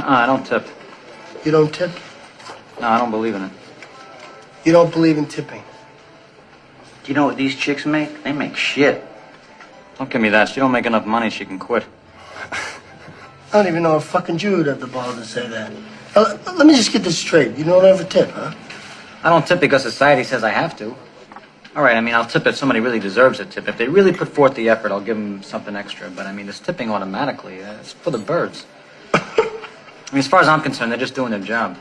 I don't tip. You don't tip? No, I don't believe in it. You don't believe in tipping? Do you know what these chicks make? They make shit. Don't give me that. She don't make enough money, she can quit. I don't even know a fucking Jew would have the balls to say that. Now, let me just get this straight. You don't ever tip, huh? I don't tip because society says I have to. All right, I mean, I'll tip if somebody really deserves a tip. If they really put forth the effort, I'll give them something extra. But, I mean, this tipping automatically, it's for the birds. I mean, as far as I'm concerned, they're just doing their job.